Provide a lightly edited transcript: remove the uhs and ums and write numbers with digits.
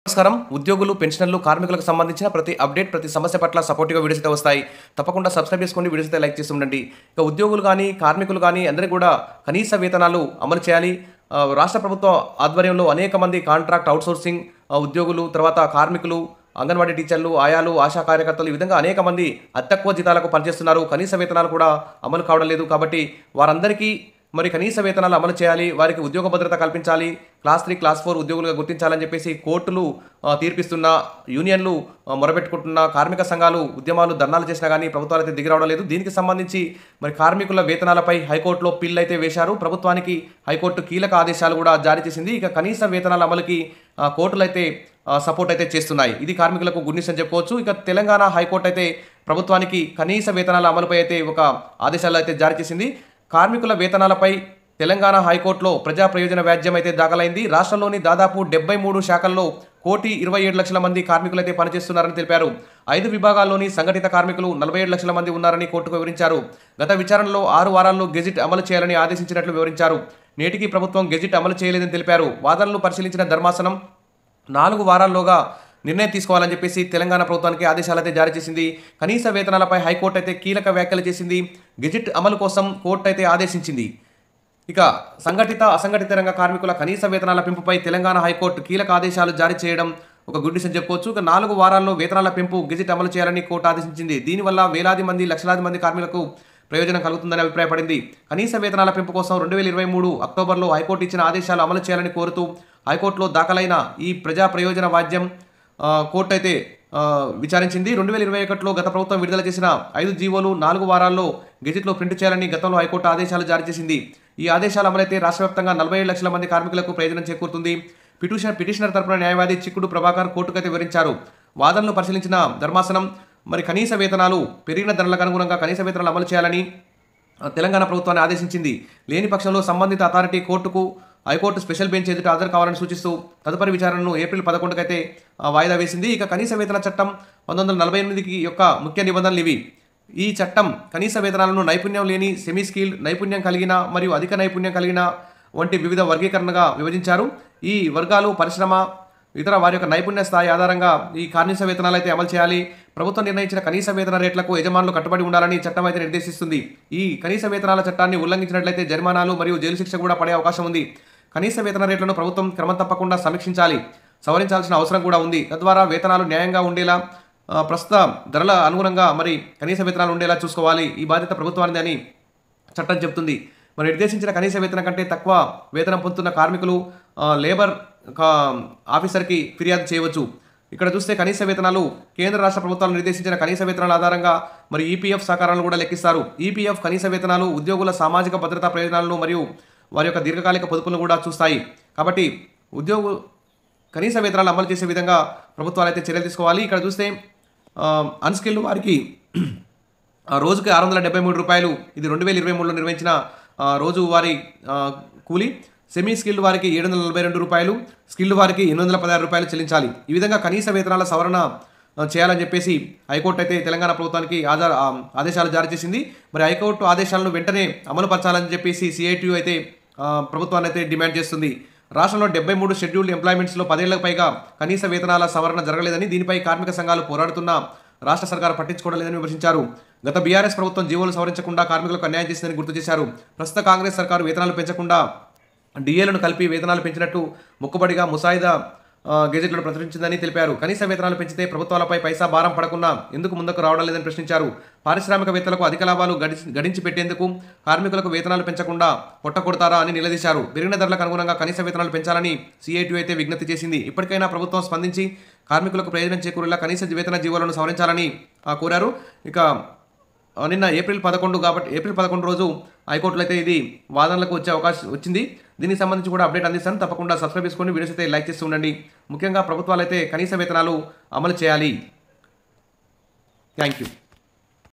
నమస్కారం. ఉద్యోగులు, పెన్షనర్లు, కార్మికులకు సంబంధించిన ప్రతి అప్డేట్, ప్రతి సమస్య పట్ల సపోర్టివ్‌గా వీడియోస్ అయితే వస్తాయి. తప్పకుండా సబ్స్క్రైబ్ చేసుకోండి. వీడియోస్ అయితే లైక్ చేస్తూ ఉండండి. ఇక ఉద్యోగులు గానీ, కార్మికులు గానీ అందరికి కూడా కనీస వేతనాలు అమలు చేయాలి. రాష్ట్ర ప్రభుత్వం ఆధ్వర్యంలో అనేక మంది కాంట్రాక్ట్ అవుట్‌సోర్సింగ్ ఉద్యోగులు, తర్వాత కార్మికులు, అంగన్వాడీ టీచర్లు, ఆయాలు, ఆశా కార్యకర్తలు ఈ విధంగా అనేక మంది అతి తక్కువ జీతాలకు పనిచేస్తున్నారు. కనీస వేతనాలు కూడా అమలు కావడం లేదు. కాబట్టి వారందరికీ మరి కనీస వేతనాలు అమలు చేయాలి. వారికి ఉద్యోగ భద్రత కల్పించాలి. క్లాస్ 3, క్లాస్ 4 ఉద్యోగులుగా గుర్తించాలని చెప్పేసి కోర్టులు తీర్పిస్తున్న, యూనియన్లు మొరబెట్టుకుంటున్న, కార్మిక సంఘాలు ఉద్యమాలు, ధర్నాలు చేసినా కానీ ప్రభుత్వాలు అయితే దిగిరావడం లేదు. దీనికి సంబంధించి మరి కార్మికుల వేతనాలపై హైకోర్టులో పిల్ అయితే వేశారు. ప్రభుత్వానికి హైకోర్టు కీలక ఆదేశాలు కూడా జారీ చేసింది. ఇక కనీస వేతనాల అమలుకి కోర్టులు అయితే సపోర్ట్ అయితే చేస్తున్నాయి. ఇది కార్మికులకు గుడ్ న్యూస్ అని చెప్పుకోవచ్చు. ఇక తెలంగాణ హైకోర్టు అయితే ప్రభుత్వానికి కనీస వేతనాల అమలుపై అయితే ఒక ఆదేశాలు అయితే జారీ చేసింది. కార్మికుల వేతనాలపై తెలంగాణ హైకోర్టులో ప్రజా ప్రయోజన వ్యాజ్యం అయితే దాఖలైంది. రాష్ట్రంలోని దాదాపు 73 శాఖల్లో 1,27,00,000 మంది కార్మికులైతే పనిచేస్తున్నారని తెలిపారు. 5 విభాగాల్లోని సంఘటిత కార్మికులు 47 లక్షల మంది ఉన్నారని కోర్టుకు వివరించారు. గత విచారణలో 6 వారాల్లో గెజిట్ అమలు చేయాలని ఆదేశించినట్లు వివరించారు. నేటికి ప్రభుత్వం గెజిట్ అమలు చేయలేదని తెలిపారు. వాదనలు పరిశీలించిన ధర్మాసనం 4 వారాల్లోగా నిర్ణయం తీసుకోవాలని చెప్పేసి తెలంగాణ ప్రభుత్వానికి ఆదేశాలు అయితే జారీ చేసింది. కనీస వేతనాలపై హైకోర్టు అయితే కీలక వ్యాఖ్యలు చేసింది. గెజిట్ అమలు కోసం కోర్టు అయితే ఆదేశించింది. ఇక సంఘటిత, అసంఘటిత రంగ కార్మికుల కనీస వేతనాల పెంపుపై తెలంగాణ హైకోర్టు కీలక ఆదేశాలు జారీ చేయడం ఒక గుడ్ న్యూస్ అని చెప్పుకోవచ్చు. ఇక 4 వారాల్లో వేతనాల పెంపు గెజిట్ అమలు చేయాలని కోర్టు ఆదేశించింది. దీనివల్ల వేలాది మంది, లక్షలాది మంది కార్మికులకు ప్రయోజనం కలుగుతుందని అభిప్రాయపడింది. కనీస వేతనాల పెంపు కోసం 2023 అక్టోబర్లో హైకోర్టు ఇచ్చిన ఆదేశాలు అమలు చేయాలని కోరుతూ హైకోర్టులో దాఖలైన ఈ ప్రజా ప్రయోజన వాద్యం కోర్టు అయితే విచారించింది. 2021లో గత ప్రభుత్వం విడుదల చేసిన 5 జీవోలు 4 వారాల్లో గెజిట్లో ప్రింట్ చేయాలని గతంలో హైకోర్టు ఆదేశాలు జారీ చేసింది. ఈ ఆదేశాలు అమలైతే రాష్ట్ర వ్యాప్తంగా 47 లక్షల మంది కార్మికులకు ప్రయోజనం చేకూరుతుంది. పిటిషనర్ తరపున న్యాయవాది చిక్కుడు ప్రభాకర్ కోర్టుకైతే వివరించారు. వాదనలు పరిశీలించిన ధర్మాసనం మరి కనీస వేతనాలు పెరిగిన ధరలకు అనుగుణంగా కనీస వేతనాలు అమలు చేయాలని తెలంగాణ ప్రభుత్వాన్ని ఆదేశించింది. లేని పక్షంలో సంబంధిత అథారిటీ కోర్టుకు హైకోర్టు స్పెషల్ బెంచ్ ఎదుట హాజరు కావాలని సూచిస్తూ తదుపరి విచారణను ఏప్రిల్ 11కి అయితే వాయిదా వేసింది. ఇక కనీస వేతన చట్టం 1948 యొక్క ముఖ్య నిబంధనలు ఇవి. ఈ చట్టం కనీస వేతనాలను నైపుణ్యం లేని, సెమీ స్కిల్డ్, నైపుణ్యం కలిగిన మరియు అధిక నైపుణ్యం కలిగిన వంటి వివిధ వర్గీకరణగా విభజించారు. ఈ వర్గాలు పరిశ్రమ, ఇతర వారి యొక్క నైపుణ్య స్థాయి ఆధారంగా ఈ కనీస వేతనాలు అయితే అమలు చేయాలి. ప్రభుత్వం నిర్ణయించిన కనీస వేతన రేట్లకు యజమానులు కట్టుబడి ఉండాలని చట్టం అయితే నిర్దేశిస్తుంది. ఈ కనీస వేతనాల చట్టాన్ని ఉల్లంఘించినట్లయితే జరిమానాలు మరియు జైలు శిక్ష కూడా పడే అవకాశం ఉంది. కనీస వేతన రేట్లను ప్రభుత్వం క్రమం తప్పకుండా సమీక్షించాలి, సవరించాల్సిన అవసరం కూడా ఉంది. తద్వారా వేతనాలు న్యాయంగా ఉండేలా, ప్రస్తుత ధరల అనుగుణంగా మరి కనీస వేతనాలు ఉండేలా చూసుకోవాలి. ఈ బాధ్యత ప్రభుత్వానిది అని చట్టం చెబుతుంది. మరి నిర్దేశించిన కనీస వేతనం కంటే తక్కువ వేతనం పొందుతున్న కార్మికులు లేబర్ ఆఫీసర్కి ఫిర్యాదు చేయవచ్చు. ఇక్కడ చూస్తే కనీస వేతనాలు కేంద్ర రాష్ట్ర ప్రభుత్వాలు నిర్దేశించిన కనీస వేతనాల ఆధారంగా మరి ఈపీఎఫ్ సహకారాలను కూడా లెక్కిస్తారు. ఈపీఎఫ్ కనీస వేతనాలు ఉద్యోగుల సామాజిక భద్రతా ప్రయోజనాలను మరియు వారి యొక్క దీర్ఘకాలిక పొదుపులను కూడా చూస్తాయి. కాబట్టి ఉద్యోగులు కనీస వేతనాలు అమలు చేసే విధంగా ప్రభుత్వాలు అయితే చర్యలు తీసుకోవాలి. ఇక్కడ చూస్తే అన్స్కిల్డ్ వారికి రోజుకి 673 రూపాయలు, ఇది 2023లో నిర్వహించిన రోజువారీ కూలీ. సెమీ స్కిల్డ్ వారికి 742 రూపాయలు, స్కిల్డ్ వారికి 816 రూపాయలు చెల్లించాలి. ఈ విధంగా కనీస వేతనాల సవరణ చేయాలని చెప్పేసి హైకోర్టు అయితే తెలంగాణ ప్రభుత్వానికి ఆదేశాలు జారీ చేసింది. మరి హైకోర్టు ఆదేశాలను వెంటనే అమలు పరచాలని చెప్పేసి సిఐటియు అయితే ప్రభుత్వాన్ని అయితే డిమాండ్ చేస్తుంది. రాష్ట్రంలో 73 షెడ్యూల్డ్ ఎంప్లాయ్మెంట్స్లో 10 ఏళ్లకు పైగా కనీస వేతనాల సవరణ జరగలేదని, దీనిపై కార్మిక సంఘాలు పోరాడుతున్నా రాష్ట్ర సర్కారు పట్టించుకోవడం లేదని విమర్శించారు. గత బీఆర్ఎస్ ప్రభుత్వం జీవోలు సవరించకుండా కార్మికులకు అన్యాయం చేసిందని గుర్తు చేశారు. ప్రస్తుత కాంగ్రెస్ సర్కారు వేతనాలు పెంచకుండా డిఏలను కలిపి వేతనాలు పెంచినట్టు మొక్కుబడిగా ముసాయిదా గెజెట్లను ప్రచురించిందని తెలిపారు. కనీస వేతనాలు పెంచితే ప్రభుత్వాలపై పైసా భారం పడకుండా ఎందుకు ముందుకు రావడం లేదని ప్రశ్నించారు. పారిశ్రామికవేత్తలకు అధిక లాభాలు గడించి పెట్టేందుకు కార్మికులకు వేతనాలు పెంచకుండా పొట్టకొడతారా అని నిలదీశారు. పెరిగిన ధరలకు అనుగుణంగా కనీస వేతనాలు పెంచాలని సిఐటియు అయితే విజ్ఞప్తి చేసింది. ఇప్పటికైనా ప్రభుత్వం స్పందించి కార్మికులకు ప్రయోజనం చేకూరేలా కనీస వేతన జీవోలను సవరించాలని కోరారు. ఇక నిన్న ఏప్రిల్ 11 రోజు హైకోర్టులో అయితే ఇది వాదనలకు వచ్చే అవకాశం వచ్చింది. దీనికి సంబంధించి కూడా అప్డేట్ అందిస్తాను. తప్పకుండా సబ్స్క్రైబ్ చేసుకోండి, వీడియోస్ అయితే లైక్ చేస్తూ ఉండండి. ముఖ్యంగా ప్రభుత్వాలు అయితే కనీస వేతనాలు అమలు చేయాలి. Thank you.